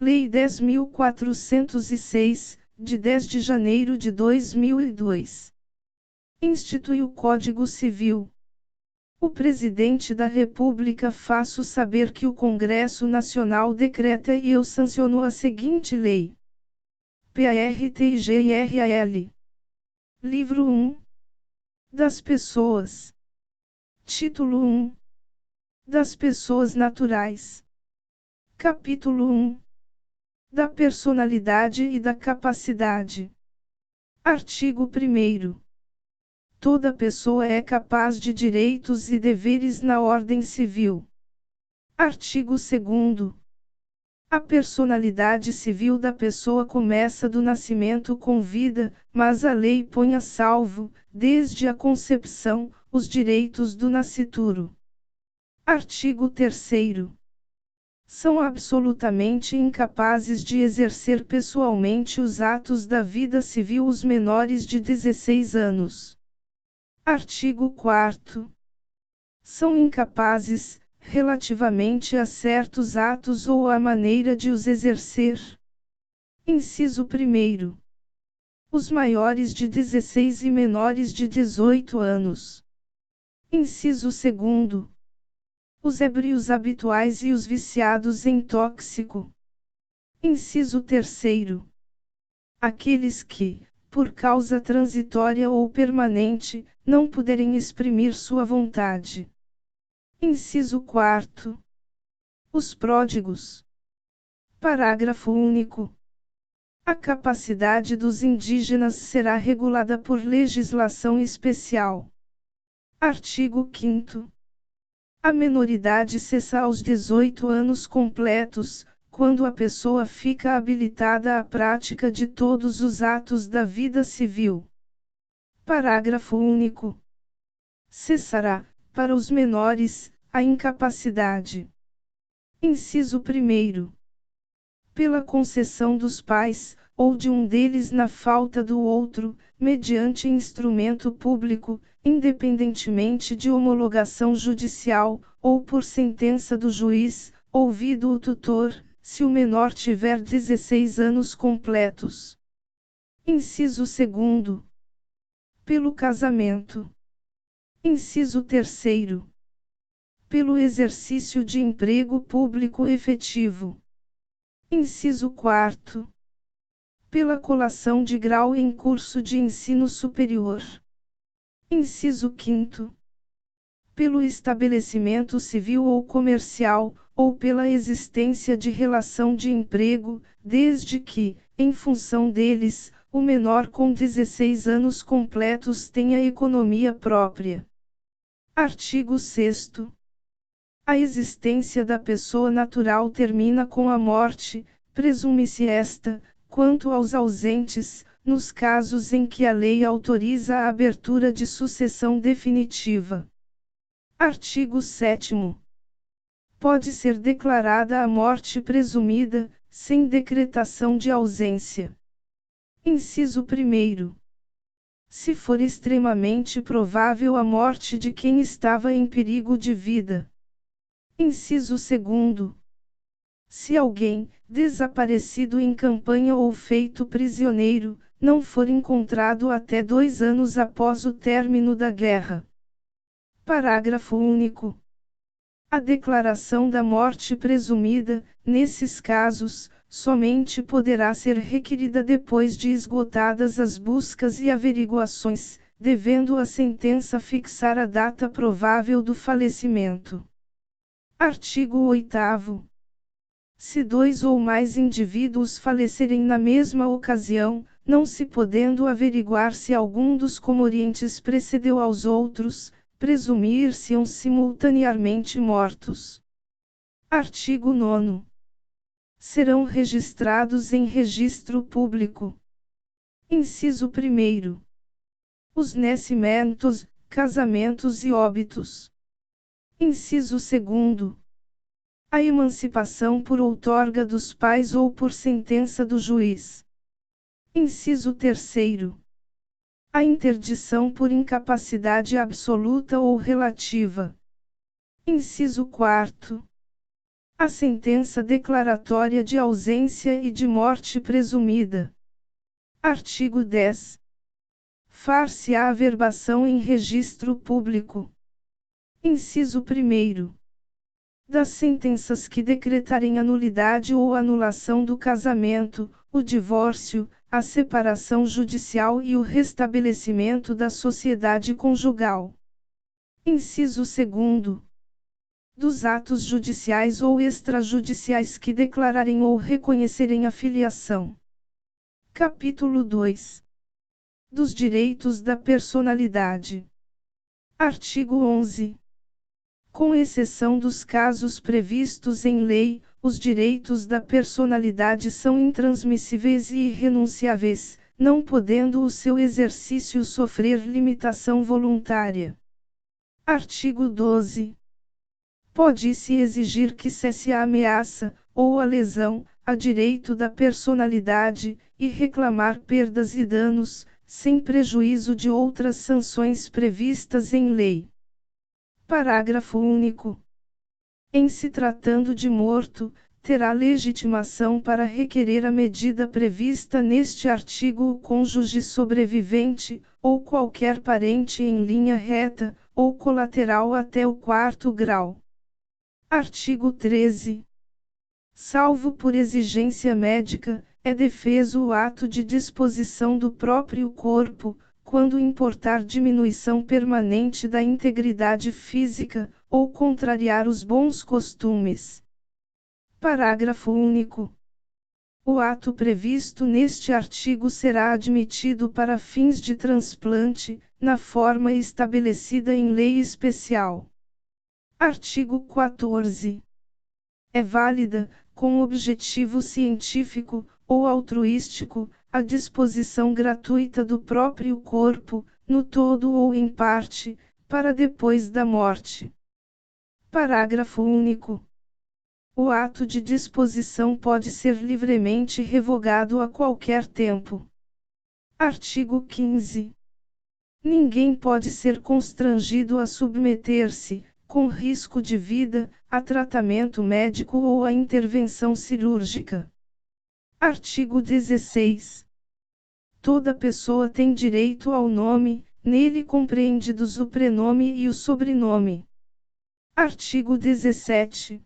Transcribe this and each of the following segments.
Lei 10.406, de 10 de janeiro de 2002. Institui o Código Civil. O Presidente da República faço saber que o Congresso Nacional decreta e eu sanciono a seguinte lei. PARTIGRAL. Livro 1. Das pessoas. Título 1. Das pessoas naturais. Capítulo 1. Da personalidade e da capacidade. Artigo 1º. Toda pessoa é capaz de direitos e deveres na ordem civil. Artigo 2º. A personalidade civil da pessoa começa do nascimento com vida, mas a lei põe a salvo, desde a concepção, os direitos do nascituro. Artigo 3º. São absolutamente incapazes de exercer pessoalmente os atos da vida civil os menores de 16 anos. Artigo 4º. São incapazes, relativamente a certos atos ou à maneira de os exercer. Inciso 1º. Os maiores de 16 e menores de 18 anos. Inciso 2º. Os ébrios habituais e os viciados em tóxico. Inciso 3º. Aqueles que, por causa transitória ou permanente, não puderem exprimir sua vontade. Inciso 4º. Os pródigos. Parágrafo único. A capacidade dos indígenas será regulada por legislação especial. Artigo 5º. A menoridade cessa aos 18 anos completos, quando a pessoa fica habilitada à prática de todos os atos da vida civil. Parágrafo único. Cessará, para os menores, a incapacidade. Inciso 1º. Pela concessão dos pais, ou de um deles na falta do outro, mediante instrumento público, independentemente de homologação judicial, ou por sentença do juiz, ouvido o tutor, se o menor tiver 16 anos completos. Inciso 2º. Pelo casamento. Inciso 3º. Pelo exercício de emprego público efetivo. Inciso 4º. Pela colação de grau em curso de ensino superior. Inciso 5º. Pelo estabelecimento civil ou comercial, ou pela existência de relação de emprego, desde que, em função deles, o menor com 16 anos completos tenha economia própria. Artigo 6º. A existência da pessoa natural termina com a morte, presume-se esta, quanto aos ausentes, nos casos em que a lei autoriza a abertura de sucessão definitiva. Artigo 7º. Pode ser declarada a morte presumida, sem decretação de ausência. Inciso 1º. Se for extremamente provável a morte de quem estava em perigo de vida. Inciso 2º. Se alguém, desaparecido em campanha ou feito prisioneiro, não for encontrado até 2 anos após o término da guerra. Parágrafo único. A declaração da morte presumida, nesses casos, somente poderá ser requerida depois de esgotadas as buscas e averiguações, devendo a sentença fixar a data provável do falecimento. Artigo 8º. Se 2 ou mais indivíduos falecerem na mesma ocasião, não se podendo averiguar se algum dos comorientes precedeu aos outros, presumir-se-ão simultaneamente mortos. Artigo 9º. Serão registrados em registro público. Inciso 1º. Os nascimentos, casamentos e óbitos. Inciso 2º. A emancipação por outorga dos pais ou por sentença do juiz. Inciso 3º. A interdição por incapacidade absoluta ou relativa. Inciso 4º. A sentença declaratória de ausência e de morte presumida. Artigo 10. Far-se-á averbação em registro público. Inciso 1º. Das sentenças que decretarem a nulidade ou anulação do casamento, o divórcio, a separação judicial e o restabelecimento da sociedade conjugal. Inciso 2º. Dos atos judiciais ou extrajudiciais que declararem ou reconhecerem a filiação. Capítulo 2. Dos direitos da personalidade. Artigo 11. Com exceção dos casos previstos em lei, os direitos da personalidade são intransmissíveis e irrenunciáveis, não podendo o seu exercício sofrer limitação voluntária. Artigo 12. Pode-se exigir que cesse a ameaça, ou a lesão, a direito da personalidade, e reclamar perdas e danos, sem prejuízo de outras sanções previstas em lei. Parágrafo único. Em se tratando de morto, terá legitimação para requerer a medida prevista neste artigo o cônjuge sobrevivente, ou qualquer parente em linha reta, ou colateral até o 4º grau. Artigo 13. Salvo por exigência médica, é defeso o ato de disposição do próprio corpo, quando importar diminuição permanente da integridade física, ou contrariar os bons costumes. Parágrafo único. O ato previsto neste artigo será admitido para fins de transplante, na forma estabelecida em lei especial. Artigo 14. É válida, com objetivo científico, ou altruístico, a disposição gratuita do próprio corpo, no todo ou em parte, para depois da morte. Parágrafo único. O ato de disposição pode ser livremente revogado a qualquer tempo. Artigo 15. Ninguém pode ser constrangido a submeter-se, com risco de vida, a tratamento médico ou a intervenção cirúrgica. Artigo 16. Toda pessoa tem direito ao nome, nele compreendidos o prenome e o sobrenome. Artigo 17.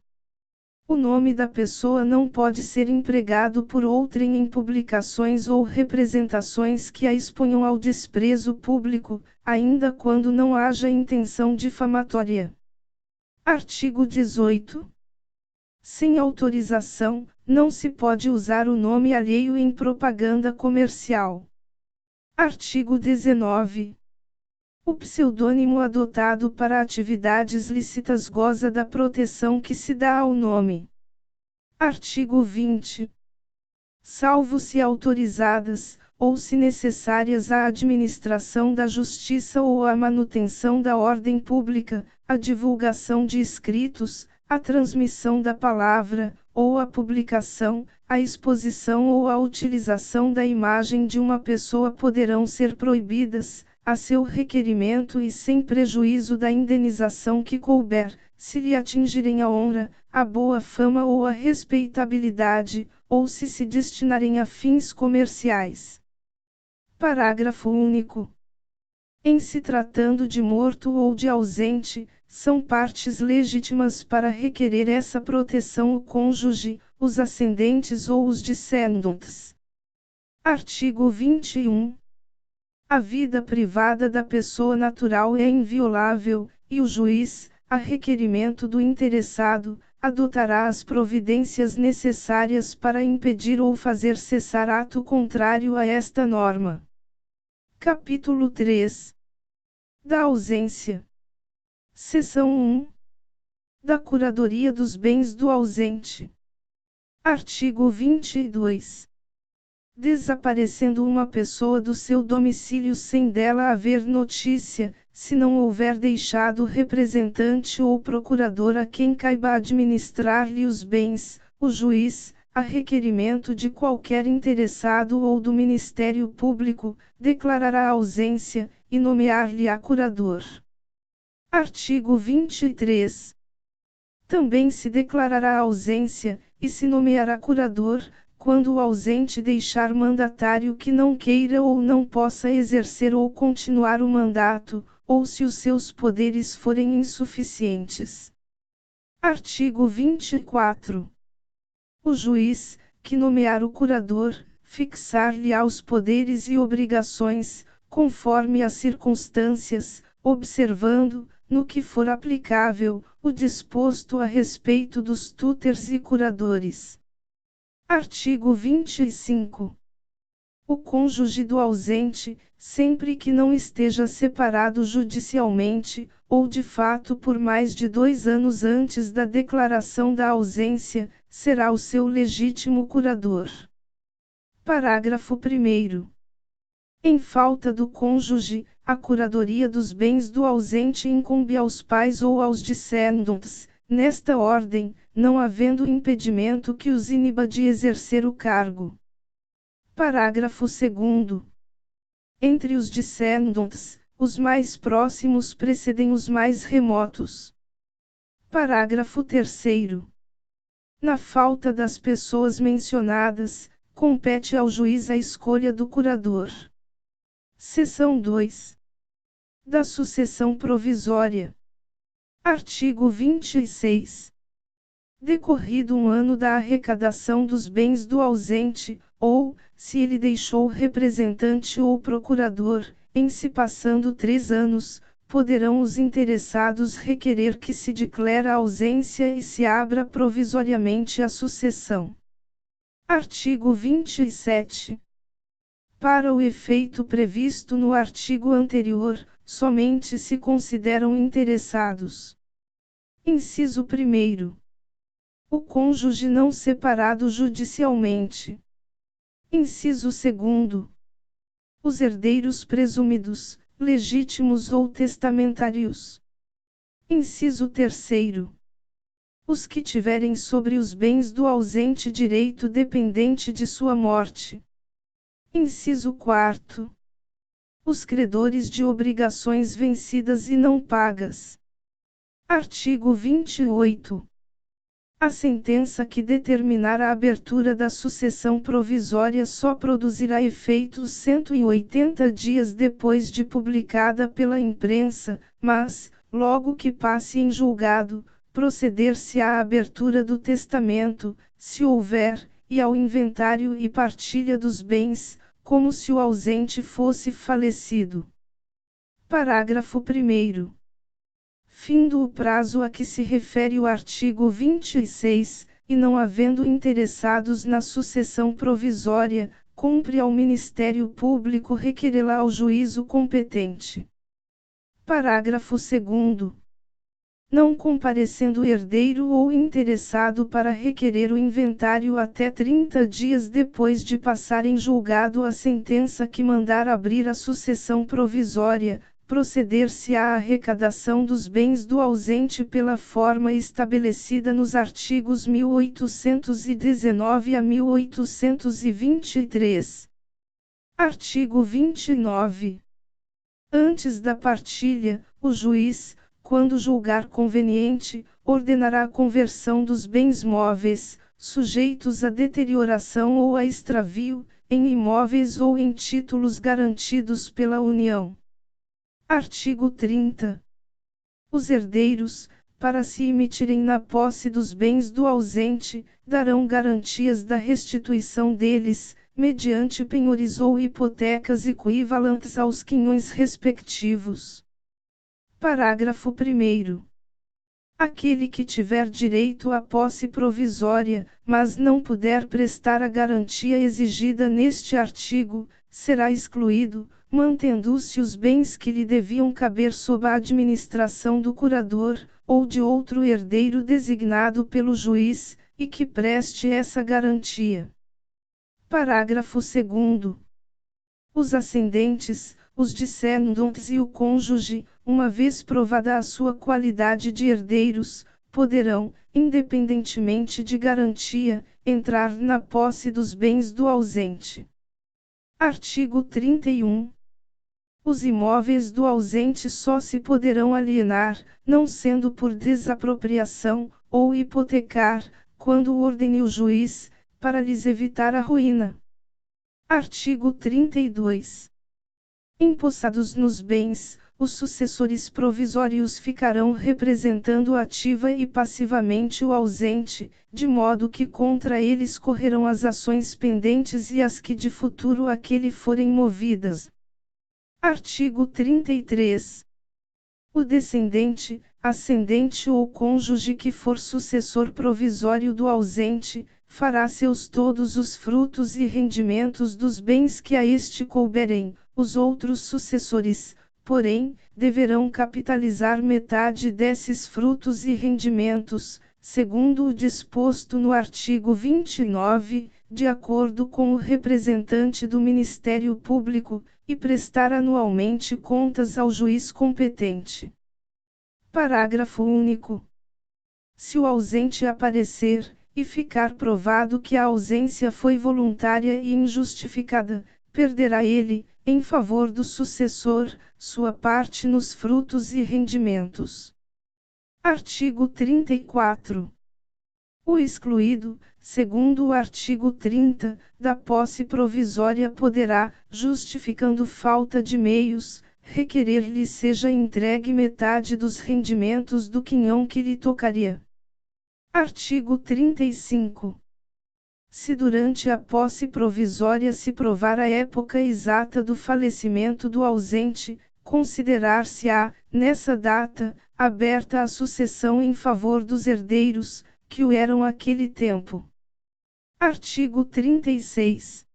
O nome da pessoa não pode ser empregado por outrem em publicações ou representações que a exponham ao desprezo público, ainda quando não haja intenção difamatória. Artigo 18. Sem autorização, não se pode usar o nome alheio em propaganda comercial. Artigo 19. O pseudônimo adotado para atividades lícitas goza da proteção que se dá ao nome. Artigo 20. Salvo se autorizadas, ou se necessárias à administração da justiça ou à manutenção da ordem pública, a divulgação de escritos, a transmissão da palavra, ou a publicação, a exposição ou a utilização da imagem de uma pessoa poderão ser proibidas, a seu requerimento e sem prejuízo da indenização que couber, se lhe atingirem a honra, a boa fama ou a respeitabilidade, ou se destinarem a fins comerciais. Parágrafo único. Em se tratando de morto ou de ausente, são partes legítimas para requerer essa proteção o cônjuge, os ascendentes ou os descendentes. Artigo 21. A vida privada da pessoa natural é inviolável, e o juiz, a requerimento do interessado, adotará as providências necessárias para impedir ou fazer cessar ato contrário a esta norma. Capítulo 3. Da ausência. Seção 1. Da curadoria dos bens do ausente. Artigo 22. Desaparecendo uma pessoa do seu domicílio sem dela haver notícia, se não houver deixado representante ou procurador a quem caiba administrar-lhe os bens, o juiz, a requerimento de qualquer interessado ou do Ministério Público, declarará a ausência, e nomear-lhe-á curador. Artigo 23. Também se declarará a ausência, e se nomeará curador, quando o ausente deixar mandatário que não queira ou não possa exercer ou continuar o mandato, ou se os seus poderes forem insuficientes. Artigo 24. O juiz, que nomear o curador, fixar-lhe-á os poderes e obrigações, conforme as circunstâncias, observando, no que for aplicável, o disposto a respeito dos tutores e curadores. Artigo 25. O cônjuge do ausente, sempre que não esteja separado judicialmente, ou de fato por mais de 2 anos antes da declaração da ausência, será o seu legítimo curador. Parágrafo 1º. Em falta do cônjuge, a curadoria dos bens do ausente incumbe aos pais ou aos descendentes, nesta ordem, não havendo impedimento que os iniba de exercer o cargo. Parágrafo 2º. Entre os descendentes, os mais próximos precedem os mais remotos. Parágrafo 3º. Na falta das pessoas mencionadas, compete ao juiz a escolha do curador. Seção 2. Da sucessão provisória. Artigo 26. Decorrido 1 ano da arrecadação dos bens do ausente, ou, se ele deixou representante ou procurador, em se passando 3 anos, poderão os interessados requerer que se declare a ausência e se abra provisoriamente a sucessão. Artigo 27. Para o efeito previsto no artigo anterior, somente se consideram interessados. Inciso 1º. O cônjuge não separado judicialmente. Inciso 2º. Os herdeiros presumidos, legítimos ou testamentários. Inciso 3º. Os que tiverem sobre os bens do ausente direito dependente de sua morte. Inciso 4º. Os credores de obrigações vencidas e não pagas. Artigo 28. A sentença que determinar a abertura da sucessão provisória só produzirá efeitos 180 dias depois de publicada pela imprensa, mas, logo que passe em julgado, proceder-se à abertura do testamento, se houver, e ao inventário e partilha dos bens, como se o ausente fosse falecido. Parágrafo 1º. Findo o prazo a que se refere o artigo 26, e não havendo interessados na sucessão provisória, cumpre ao Ministério Público requerê-la ao juízo competente. Parágrafo 2º. Não comparecendo herdeiro ou interessado para requerer o inventário até 30 dias depois de passar em julgado a sentença que mandar abrir a sucessão provisória, proceder-se à arrecadação dos bens do ausente pela forma estabelecida nos artigos 1819 a 1823. Artigo 29. Antes da partilha, o juiz, quando julgar conveniente, ordenará a conversão dos bens móveis, sujeitos a deterioração ou a extravio, em imóveis ou em títulos garantidos pela União. Artigo 30. Os herdeiros, para se emitirem na posse dos bens do ausente, darão garantias da restituição deles, mediante penhores ou hipotecas equivalentes aos quinhões respectivos. Parágrafo 1º. Aquele que tiver direito à posse provisória, mas não puder prestar a garantia exigida neste artigo, será excluído, mantendo-se os bens que lhe deviam caber sob a administração do curador, ou de outro herdeiro designado pelo juiz, e que preste essa garantia. Parágrafo 2º. Os ascendentes, os descendentes e o cônjuge, uma vez provada a sua qualidade de herdeiros, poderão, independentemente de garantia, entrar na posse dos bens do ausente. Artigo 31. Os imóveis do ausente só se poderão alienar, não sendo por desapropriação, ou hipotecar, quando o ordene o juiz, para lhes evitar a ruína. Artigo 32. Empossados nos bens, os sucessores provisórios ficarão representando ativa e passivamente o ausente, de modo que contra eles correrão as ações pendentes e as que de futuro àquele forem movidas. Artigo 33. O descendente, ascendente ou cônjuge que for sucessor provisório do ausente, fará seus todos os frutos e rendimentos dos bens que a este couberem. Os outros sucessores, porém, deverão capitalizar metade desses frutos e rendimentos, segundo o disposto no artigo 29, de acordo com o representante do Ministério Público, e prestar anualmente contas ao juiz competente. Parágrafo único. Se o ausente aparecer, e ficar provado que a ausência foi voluntária e injustificada, perderá ele, em favor do sucessor, sua parte nos frutos e rendimentos. Artigo 34. O excluído, segundo o artigo 30, da posse provisória poderá, justificando falta de meios, requerer-lhe seja entregue metade dos rendimentos do quinhão que lhe tocaria. Artigo 35. Se durante a posse provisória se provar a época exata do falecimento do ausente, considerar-se-á, nessa data, aberta a sucessão em favor dos herdeiros, que o eram àquele tempo. Artigo 36.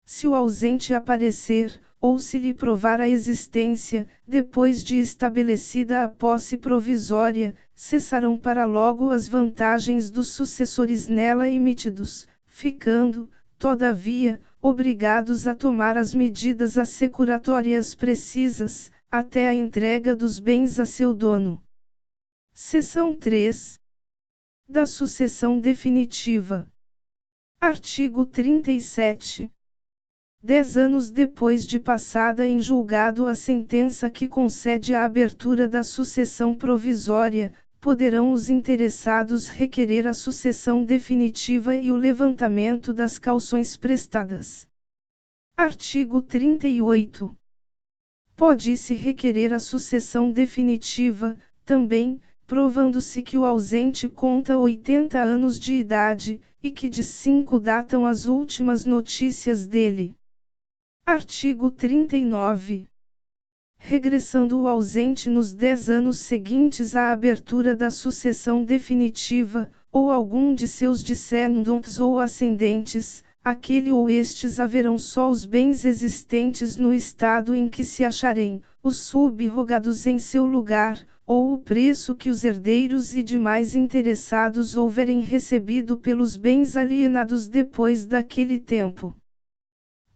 Se o ausente aparecer, ou se lhe provar a existência, depois de estabelecida a posse provisória, cessarão para logo as vantagens dos sucessores nela emitidos, ficando, todavia, obrigados a tomar as medidas assecuratórias precisas, até a entrega dos bens a seu dono. Seção 3. Da sucessão definitiva. Artigo 37. 10 anos depois de passada em julgado a sentença que concede a abertura da sucessão provisória, poderão os interessados requerer a sucessão definitiva e o levantamento das cauções prestadas. Artigo 38. Pode-se requerer a sucessão definitiva, também, provando-se que o ausente conta 80 anos de idade, e que de 5 datam as últimas notícias dele. Artigo 39. Regressando o ausente nos 10 anos seguintes à abertura da sucessão definitiva, ou algum de seus descendentes ou ascendentes, aquele ou estes haverão só os bens existentes no estado em que se acharem, os subrogados em seu lugar, ou o preço que os herdeiros e demais interessados houverem recebido pelos bens alienados depois daquele tempo.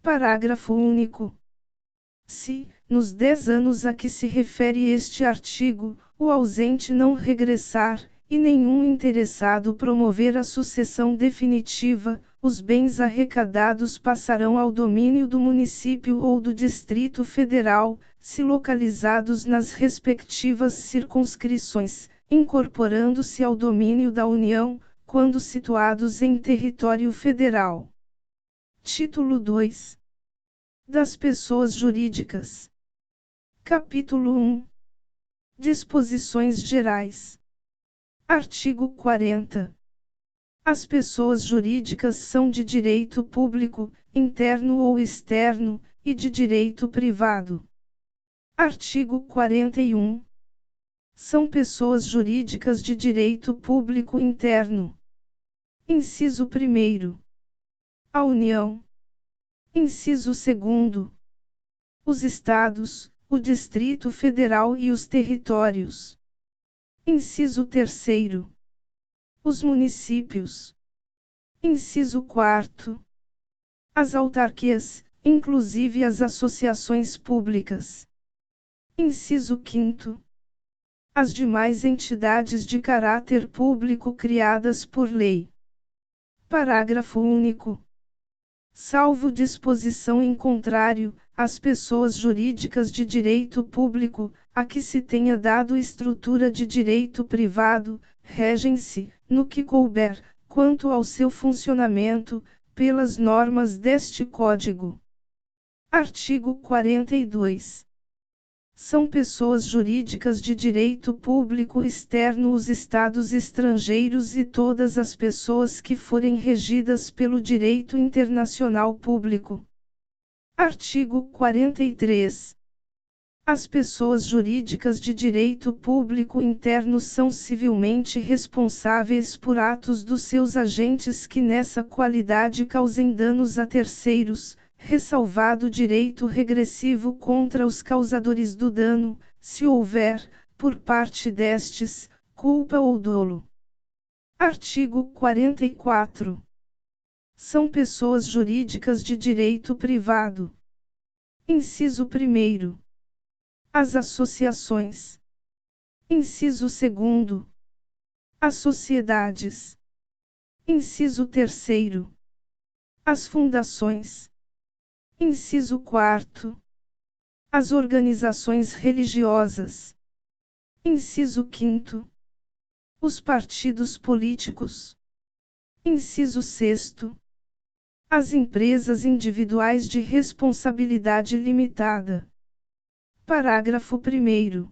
Parágrafo único. Se, nos 10 anos a que se refere este artigo, o ausente não regressar, e nenhum interessado promover a sucessão definitiva, os bens arrecadados passarão ao domínio do município ou do Distrito Federal, se localizados nas respectivas circunscrições, incorporando-se ao domínio da União, quando situados em território federal. Título 2. Das pessoas jurídicas. Capítulo 1. Disposições gerais. Artigo 40. As pessoas jurídicas são de direito público, interno ou externo, e de direito privado. Artigo 41. São pessoas jurídicas de direito público interno. Inciso 1. A União. Inciso 2. Os Estados, o Distrito Federal e os territórios. Inciso 3. Os municípios. Inciso 4. As autarquias, inclusive as associações públicas. Inciso 5. As demais entidades de caráter público criadas por lei. Parágrafo único. Salvo disposição em contrário, as pessoas jurídicas de direito público, a que se tenha dado estrutura de direito privado, regem-se, no que couber, quanto ao seu funcionamento, pelas normas deste Código. Artigo 42. São pessoas jurídicas de direito público externo os estados estrangeiros e todas as pessoas que forem regidas pelo direito internacional público. Artigo 43. As pessoas jurídicas de direito público interno são civilmente responsáveis por atos dos seus agentes que nessa qualidade causem danos a terceiros, ressalvado o direito regressivo contra os causadores do dano, se houver, por parte destes, culpa ou dolo. Artigo 44. São pessoas jurídicas de direito privado. Inciso 1. As associações. Inciso 2. As sociedades. Inciso 3. As fundações. Inciso 4. As organizações religiosas. Inciso 5. Os partidos políticos. Inciso 6. As empresas individuais de responsabilidade limitada. Parágrafo 1º.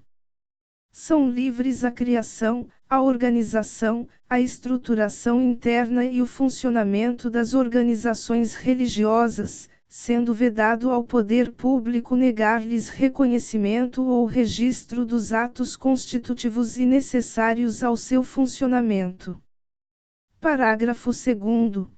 São livres a criação, a organização, a estruturação interna e o funcionamento das organizações religiosas, sendo vedado ao poder público negar-lhes reconhecimento ou registro dos atos constitutivos e necessários ao seu funcionamento. Parágrafo 2º.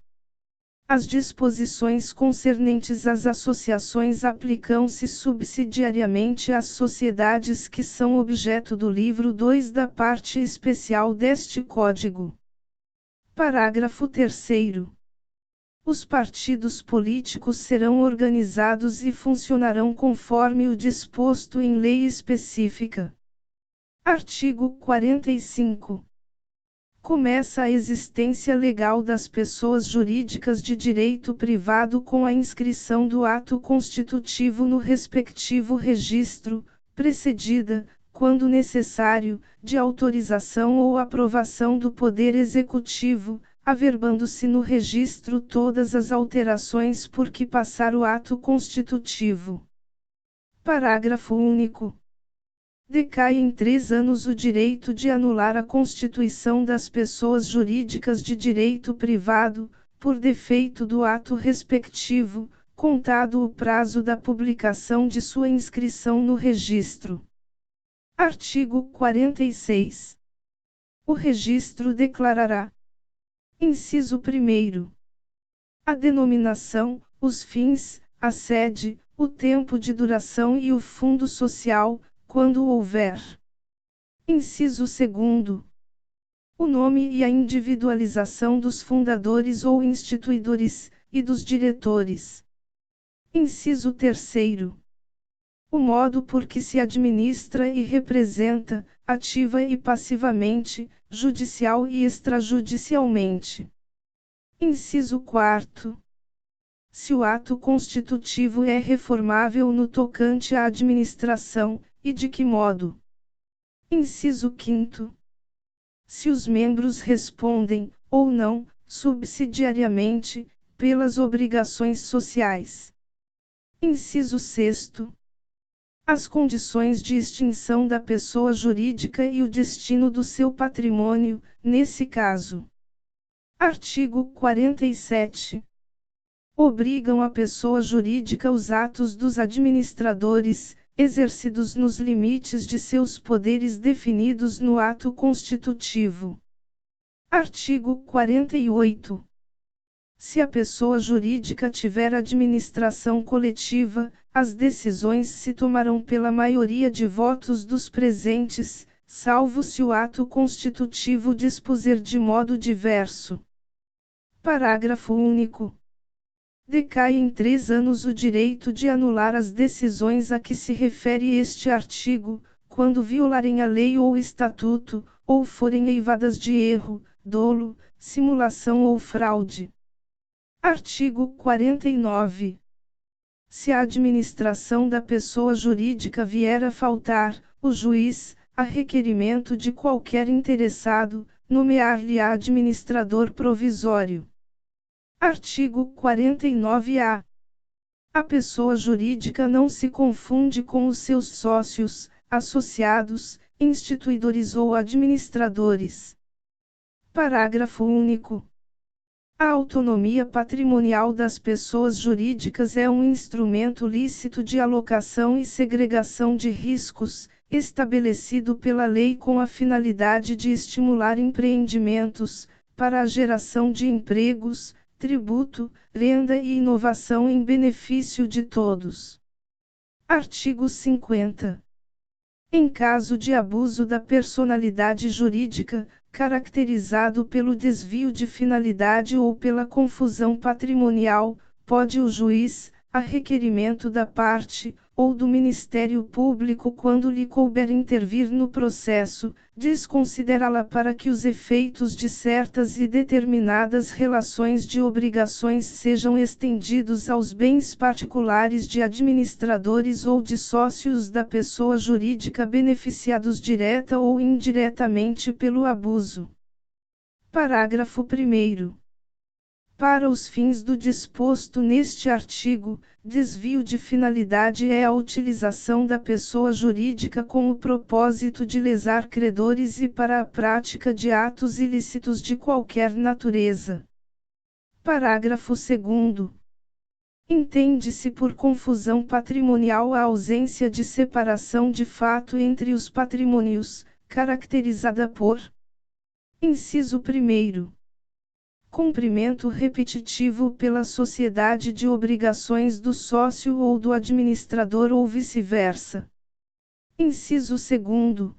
As disposições concernentes às associações aplicam-se subsidiariamente às sociedades que são objeto do livro 2 da parte especial deste Código. Parágrafo 3º. Os partidos políticos serão organizados e funcionarão conforme o disposto em lei específica. Artigo 45. Começa a existência legal das pessoas jurídicas de direito privado com a inscrição do ato constitutivo no respectivo registro, precedida, quando necessário, de autorização ou aprovação do Poder Executivo, averbando-se no registro todas as alterações por que passar o ato constitutivo. Parágrafo único. Decai em 3 anos o direito de anular a constituição das pessoas jurídicas de direito privado, por defeito do ato respectivo, contado o prazo da publicação de sua inscrição no registro. Artigo 46. O registro declarará: inciso 1º. A denominação, os fins, a sede, o tempo de duração e o fundo social, quando houver. Inciso 2º. O nome e a individualização dos fundadores ou instituidores, e dos diretores. Inciso 3º. O modo por que se administra e representa, ativa e passivamente, judicial e extrajudicialmente. Inciso 4º. Se o ato constitutivo é reformável no tocante à administração, e de que modo? Inciso 5º. Se os membros respondem, ou não, subsidiariamente, pelas obrigações sociais. Inciso 6º. As condições de extinção da pessoa jurídica e o destino do seu patrimônio, nesse caso. Artigo 47. Obrigam a pessoa jurídica os atos dos administradores, exercidos nos limites de seus poderes definidos no ato constitutivo. Artigo 48. Se a pessoa jurídica tiver administração coletiva, as decisões se tomarão pela maioria de votos dos presentes, salvo se o ato constitutivo dispuser de modo diverso. Parágrafo único. Decai em 3 anos o direito de anular as decisões a que se refere este artigo, quando violarem a lei ou estatuto, ou forem eivadas de erro, dolo, simulação ou fraude. Artigo 49. Se a administração da pessoa jurídica vier a faltar, o juiz, a requerimento de qualquer interessado, nomear-lhe administrador provisório. Artigo 49-A. A pessoa jurídica não se confunde com os seus sócios, associados, instituidores ou administradores. Parágrafo único. A autonomia patrimonial das pessoas jurídicas é um instrumento lícito de alocação e segregação de riscos, estabelecido pela lei com a finalidade de estimular empreendimentos, para a geração de empregos, tributo, renda e inovação em benefício de todos. Artigo 50. Em caso de abuso da personalidade jurídica, caracterizado pelo desvio de finalidade ou pela confusão patrimonial, pode o juiz, a requerimento da parte, ou do Ministério Público quando lhe couber intervir no processo, desconsiderá-la para que os efeitos de certas e determinadas relações de obrigações sejam estendidos aos bens particulares de administradores ou de sócios da pessoa jurídica beneficiados direta ou indiretamente pelo abuso. Parágrafo 1º. Para os fins do disposto neste artigo, desvio de finalidade é a utilização da pessoa jurídica com o propósito de lesar credores e para a prática de atos ilícitos de qualquer natureza. Parágrafo 2º. Entende-se por confusão patrimonial a ausência de separação de fato entre os patrimônios, caracterizada por: inciso 1º. Cumprimento repetitivo pela sociedade de obrigações do sócio ou do administrador ou vice-versa. Inciso 2º.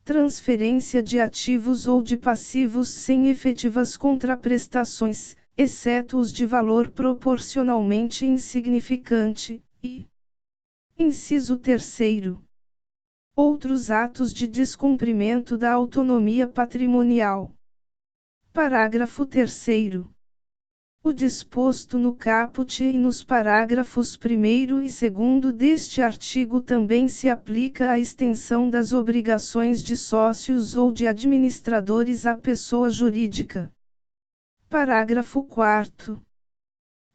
Transferência de ativos ou de passivos sem efetivas contraprestações, exceto os de valor proporcionalmente insignificante, e inciso 3º. Outros atos de descumprimento da autonomia patrimonial. Parágrafo 3º. O disposto no caput e nos parágrafos 1º e 2º deste artigo também se aplica à extensão das obrigações de sócios ou de administradores à pessoa jurídica. Parágrafo 4º.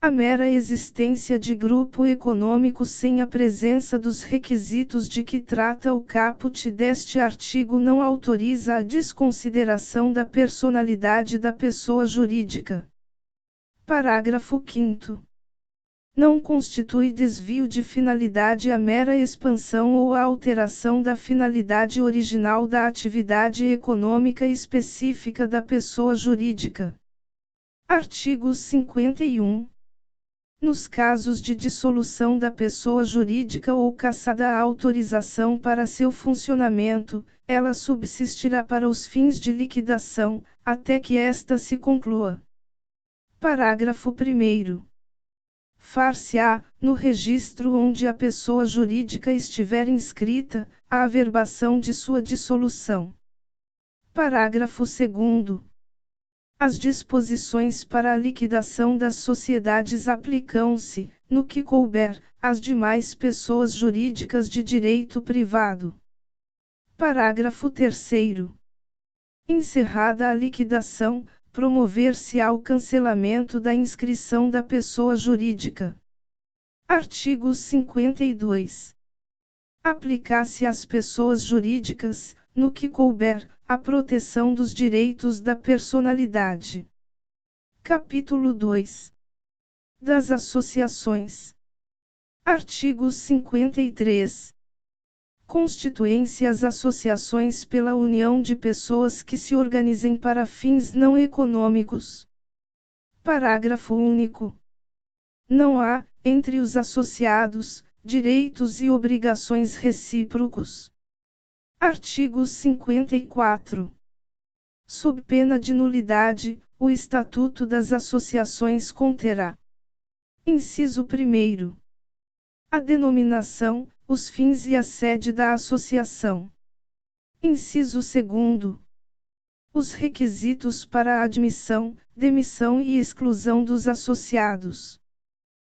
A mera existência de grupo econômico sem a presença dos requisitos de que trata o caput deste artigo não autoriza a desconsideração da personalidade da pessoa jurídica. Parágrafo 5º. Não constitui desvio de finalidade a mera expansão ou a alteração da finalidade original da atividade econômica específica da pessoa jurídica. Artigo 51. Nos casos de dissolução da pessoa jurídica ou cassada a autorização para seu funcionamento, ela subsistirá para os fins de liquidação, até que esta se conclua. Parágrafo 1º. Far-se-á, no registro onde a pessoa jurídica estiver inscrita, a averbação de sua dissolução. Parágrafo 2º. As disposições para a liquidação das sociedades aplicam-se, no que couber, às demais pessoas jurídicas de direito privado. Parágrafo 3º. Encerrada a liquidação, promover-se-á o cancelamento da inscrição da pessoa jurídica. Artigo 52. Aplicar-se às pessoas jurídicas, no que couber, a proteção dos direitos da personalidade. Capítulo 2. Das associações. Artigo 53. Constituem-se as associações pela união de pessoas que se organizem para fins não econômicos. Parágrafo único. Não há, entre os associados, direitos e obrigações recíprocos. Artigo 54. Sob pena de nulidade, o Estatuto das Associações conterá: inciso 1º. A denominação, os fins e a sede da associação. Inciso 2º. Os requisitos para a admissão, demissão e exclusão dos associados.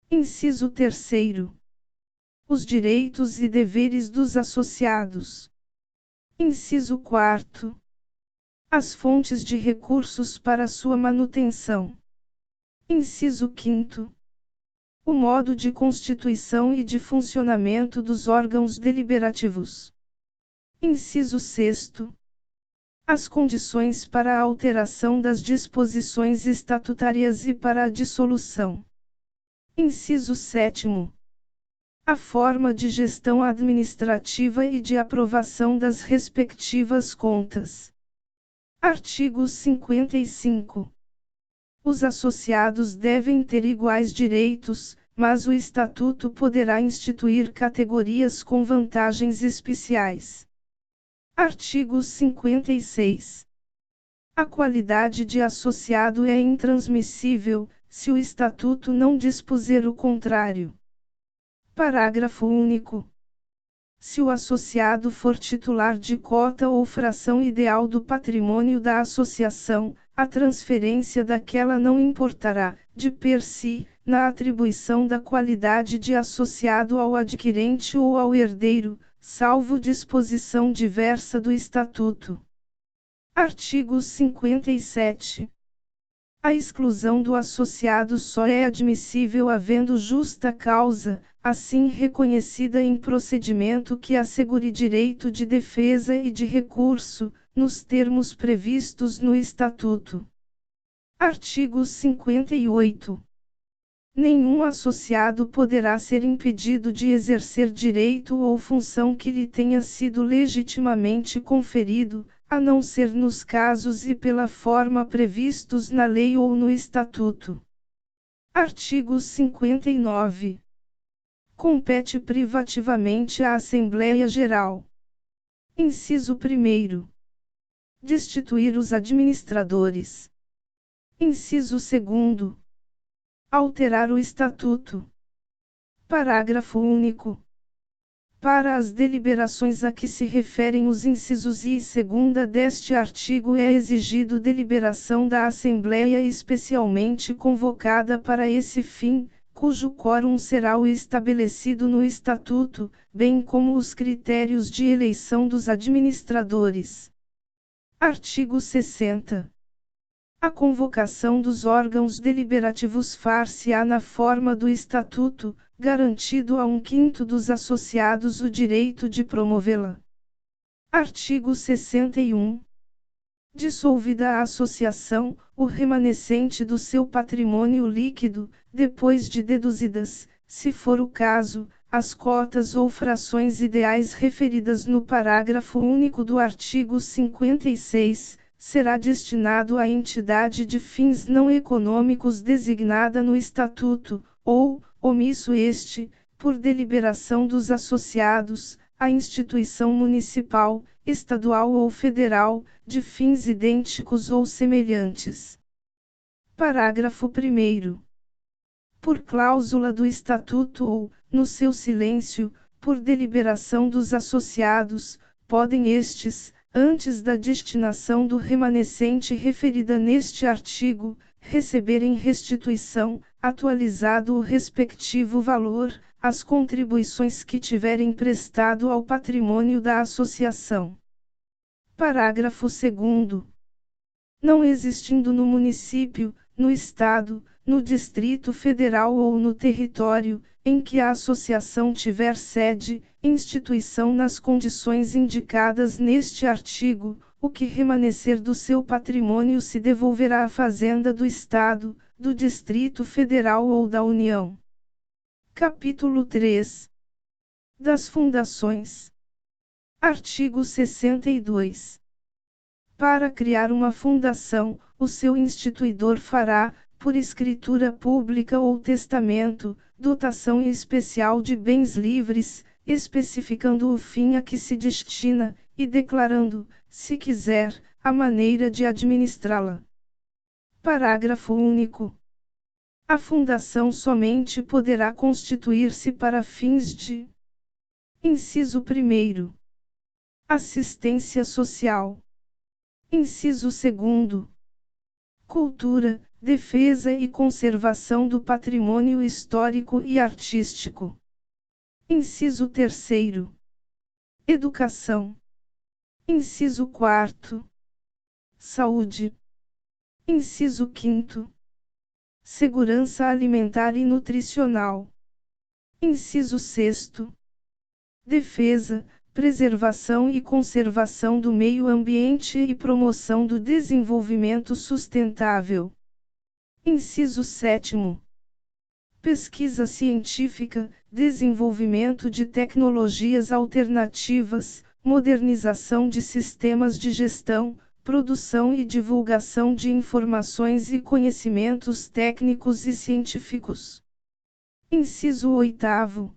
Inciso 3º. Os direitos e deveres dos associados. Inciso 4º. as fontes de recursos para sua manutenção. Inciso 5º. O modo de constituição e de funcionamento dos órgãos deliberativos. Inciso 6º. As condições para a alteração das disposições estatutárias e para a dissolução. Inciso 7º. A forma de gestão administrativa e de aprovação das respectivas contas. Artigo 55. Os associados devem ter iguais direitos, mas o Estatuto poderá instituir categorias com vantagens especiais. Artigo 56. A qualidade de associado é intransmissível, se o Estatuto não dispuser o contrário. Parágrafo único. Se o associado for titular de cota ou fração ideal do patrimônio da associação, a transferência daquela não importará, de per si, na atribuição da qualidade de associado ao adquirente ou ao herdeiro, salvo disposição diversa do Estatuto. Artigo 57. A exclusão do associado só é admissível havendo justa causa, assim reconhecida em procedimento que assegure direito de defesa e de recurso, nos termos previstos no Estatuto. Artigo 58. Nenhum associado poderá ser impedido de exercer direito ou função que lhe tenha sido legitimamente conferido, a não ser nos casos e pela forma previstos na lei ou no Estatuto. Artigo 59. Compete privativamente à Assembleia Geral. Inciso 1º. Destituir os administradores. Inciso 2º. Alterar o Estatuto. Parágrafo único. Para as deliberações a que se referem os incisos I e segunda deste artigo é exigido deliberação da Assembleia especialmente convocada para esse fim, cujo quórum será o estabelecido no Estatuto, bem como os critérios de eleição dos administradores. Artigo 60. A convocação dos órgãos deliberativos far-se-á na forma do Estatuto, garantido a 1/5 dos associados o direito de promovê-la. Artigo 61. Dissolvida a associação, o remanescente do seu patrimônio líquido, depois de deduzidas, se for o caso, as cotas ou frações ideais referidas no parágrafo único do artigo 56, será destinado à entidade de fins não econômicos designada no Estatuto, ou, omisso este, por deliberação dos associados, à instituição municipal, estadual ou federal, de fins idênticos ou semelhantes. Parágrafo 1º. Por cláusula do Estatuto ou, no seu silêncio, por deliberação dos associados, podem estes, antes da destinação do remanescente referida neste artigo, receber em restituição, atualizado o respectivo valor, as contribuições que tiverem prestado ao patrimônio da associação. Parágrafo 2º. Não existindo no município, no Estado, no Distrito Federal ou no território, em que a associação tiver sede, instituição nas condições indicadas neste artigo, o que remanescer do seu patrimônio se devolverá à Fazenda do Estado, do Distrito Federal ou da União. Capítulo 3. Das fundações. Artigo 62. Para criar uma fundação, o seu instituidor fará, por escritura pública ou testamento, dotação especial de bens livres, especificando o fim a que se destina, e declarando, se quiser, a maneira de administrá-la. Parágrafo único. A fundação somente poderá constituir-se para fins de: Inciso 1º. Assistência social. Inciso 2º. Cultura, defesa e conservação do patrimônio histórico e artístico. Inciso 3º. Educação. Inciso 4º. saúde. Inciso 5º. Segurança alimentar e nutricional. Inciso 6º. Defesa, preservação e conservação do meio ambiente e promoção do desenvolvimento sustentável. Inciso 7º. Pesquisa científica, desenvolvimento de tecnologias alternativas, modernização de sistemas de gestão, produção e divulgação de informações e conhecimentos técnicos e científicos. Inciso 8º.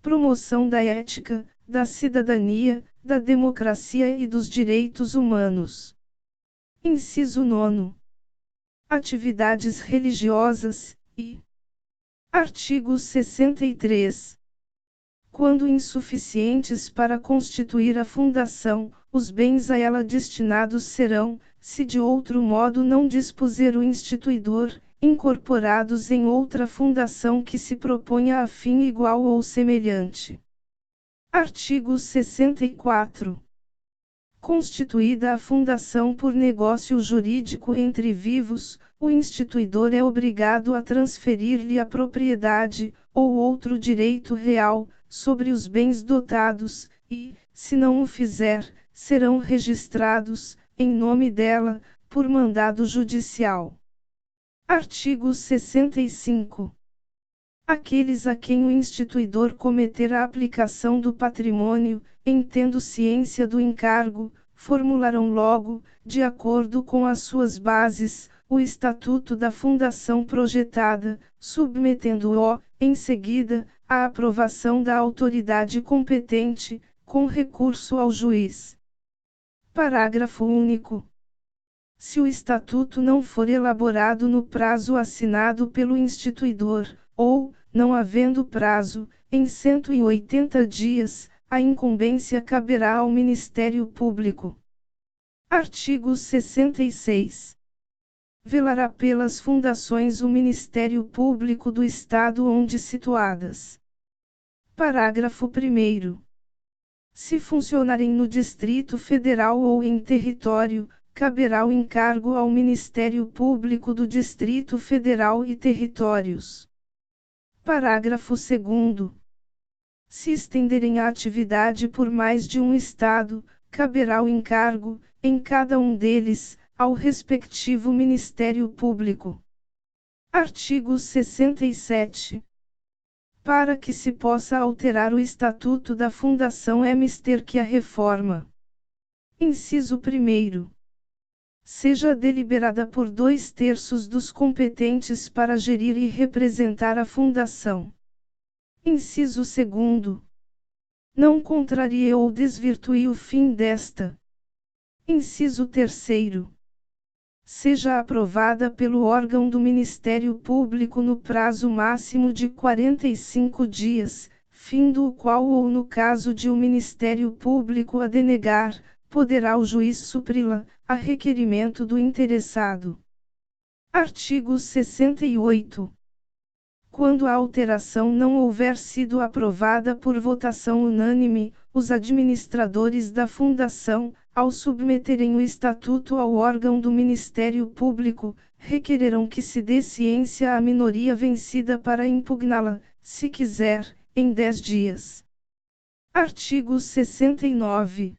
Promoção da ética, da cidadania, da democracia e dos direitos humanos. Inciso 9º. Atividades religiosas, e artigo 63. Quando insuficientes para constituir a fundação, os bens a ela destinados serão, se de outro modo não dispuser o instituidor, incorporados em outra fundação que se proponha a fim igual ou semelhante. Artigo 64. Constituída a fundação por negócio jurídico entre vivos, o instituidor é obrigado a transferir-lhe a propriedade, ou outro direito real, sobre os bens dotados, e, se não o fizer, serão registrados, em nome dela, por mandado judicial. Artigo 65. Aqueles a quem o instituidor cometer a aplicação do patrimônio, em tendo ciência do encargo, formularão logo, de acordo com as suas bases, o estatuto da fundação projetada, submetendo-o, em seguida, à aprovação da autoridade competente, com recurso ao juiz. Parágrafo único. Se o estatuto não for elaborado no prazo assinado pelo instituidor, ou, não havendo prazo, em 180 dias, a incumbência caberá ao Ministério Público. Artigo 66. Velará pelas fundações o Ministério Público do Estado onde situadas. Parágrafo 1º. Se funcionarem no Distrito Federal ou em território, caberá o encargo ao Ministério Público do Distrito Federal e Territórios. Parágrafo 2º. Se estenderem a atividade por mais de um Estado, caberá o encargo, em cada um deles, ao respectivo Ministério Público. Artigo 67. Para que se possa alterar o Estatuto da Fundação é mister que a reforma. Inciso 1º. Seja deliberada por 2/3 dos competentes para gerir e representar a Fundação. Inciso 2º. Não contrarie ou desvirtue o fim desta. Inciso 3º. Seja aprovada pelo órgão do Ministério Público no prazo máximo de 45 dias, findo o qual ou no caso de o Ministério Público a denegar, poderá o juiz supri-la, a requerimento do interessado. Artigo 68. Quando a alteração não houver sido aprovada por votação unânime, os administradores da Fundação, ao submeterem o Estatuto ao órgão do Ministério Público, requererão que se dê ciência à minoria vencida para impugná-la, se quiser, em 10 dias. Artigo 69.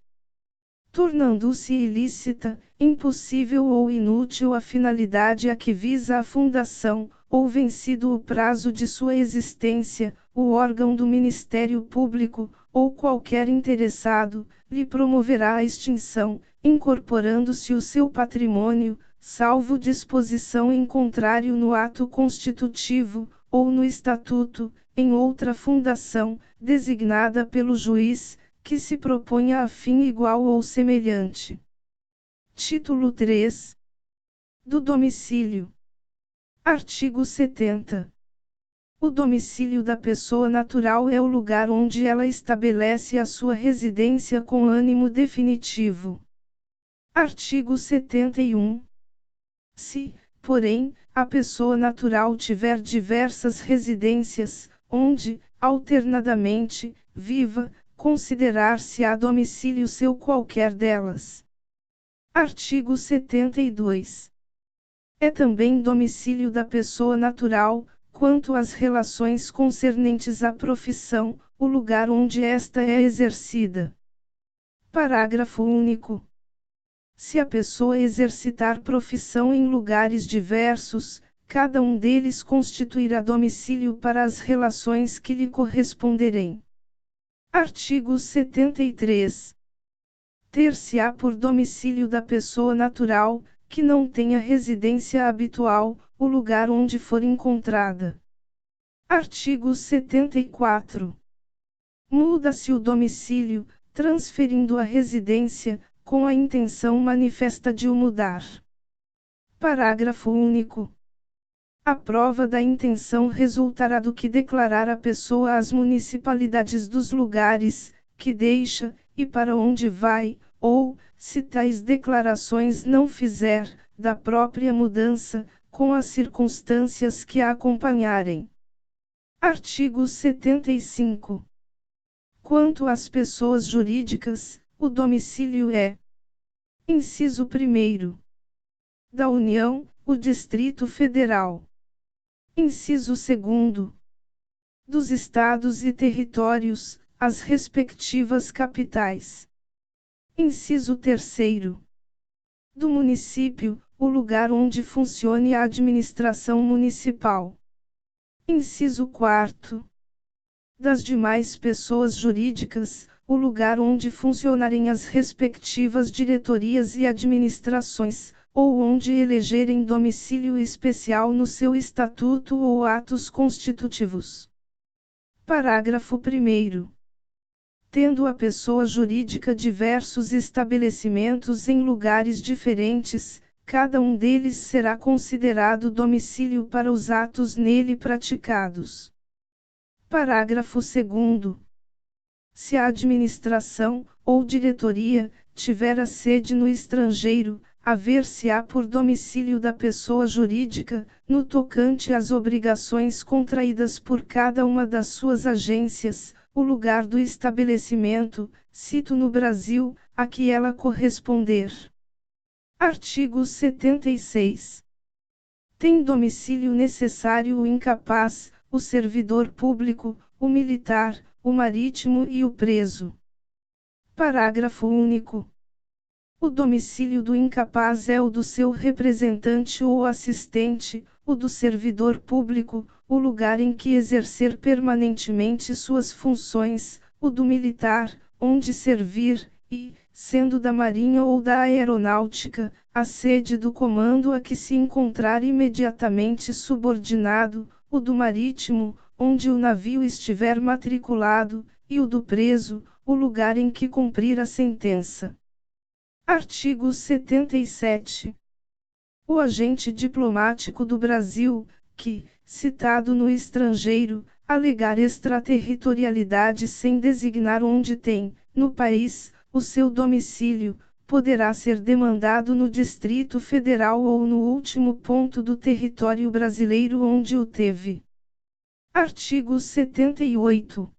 Tornando-se ilícita, impossível ou inútil a finalidade a que visa a Fundação, ou vencido o prazo de sua existência, o órgão do Ministério Público, ou qualquer interessado, lhe promoverá a extinção, incorporando-se o seu patrimônio, salvo disposição em contrário no ato constitutivo, ou no estatuto, em outra fundação, designada pelo juiz, que se proponha a fim igual ou semelhante. Título 3. Do domicílio. Artigo 70. O domicílio da pessoa natural é o lugar onde ela estabelece a sua residência com ânimo definitivo. Artigo 71. Se, porém, a pessoa natural tiver diversas residências, onde, alternadamente, viva, considerar-se-á domicílio seu qualquer delas. Artigo 72. É também domicílio da pessoa natural, quanto às relações concernentes à profissão, o lugar onde esta é exercida. Parágrafo único. Se a pessoa exercitar profissão em lugares diversos, cada um deles constituirá domicílio para as relações que lhe corresponderem. Artigo 73. Ter-se-á por domicílio da pessoa natural, que não tenha residência habitual, o lugar onde for encontrada. Artigo 74. Muda-se o domicílio, transferindo a residência, com a intenção manifesta de o mudar. Parágrafo único. A prova da intenção resultará do que declarar a pessoa às municipalidades dos lugares que deixa e para onde vai, ou, se tais declarações não fizer, da própria mudança, com as circunstâncias que a acompanharem. Artigo 75. Quanto às pessoas jurídicas, o domicílio é: inciso 1º. Da União, o Distrito Federal. Inciso 2º. Dos Estados e Territórios, as respectivas capitais. Inciso 3º. Do município, o lugar onde funcione a administração municipal. Inciso 4º. Das demais pessoas jurídicas, o lugar onde funcionarem as respectivas diretorias e administrações, ou onde elegerem domicílio especial no seu estatuto ou atos constitutivos. Parágrafo 1º. Tendo a pessoa jurídica diversos estabelecimentos em lugares diferentes, cada um deles será considerado domicílio para os atos nele praticados. Parágrafo 2º. Se a administração, ou diretoria, tiver a sede no estrangeiro, haver-se-á por domicílio da pessoa jurídica, no tocante às obrigações contraídas por cada uma das suas agências, o lugar do estabelecimento, cito no Brasil, a que ela corresponder. Artigo 76. Tem domicílio necessário o incapaz, o servidor público, o militar, o marítimo e o preso. Parágrafo único. O domicílio do incapaz é o do seu representante ou assistente, o do servidor público, o lugar em que exercer permanentemente suas funções, o do militar, onde servir, e, sendo da Marinha ou da Aeronáutica, a sede do comando a que se encontrar imediatamente subordinado, o do marítimo, onde o navio estiver matriculado, e o do preso, o lugar em que cumprir a sentença. Artigo 77. O agente diplomático do Brasil, que, citado no estrangeiro, alegar extraterritorialidade sem designar onde tem, no país, o seu domicílio, poderá ser demandado no Distrito Federal ou no último ponto do território brasileiro onde o teve. Artigo 78.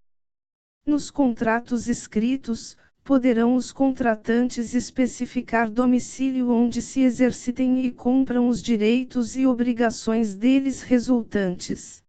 Nos contratos escritos, poderão os contratantes especificar domicílio onde se exercitem e cumpram os direitos e obrigações deles resultantes.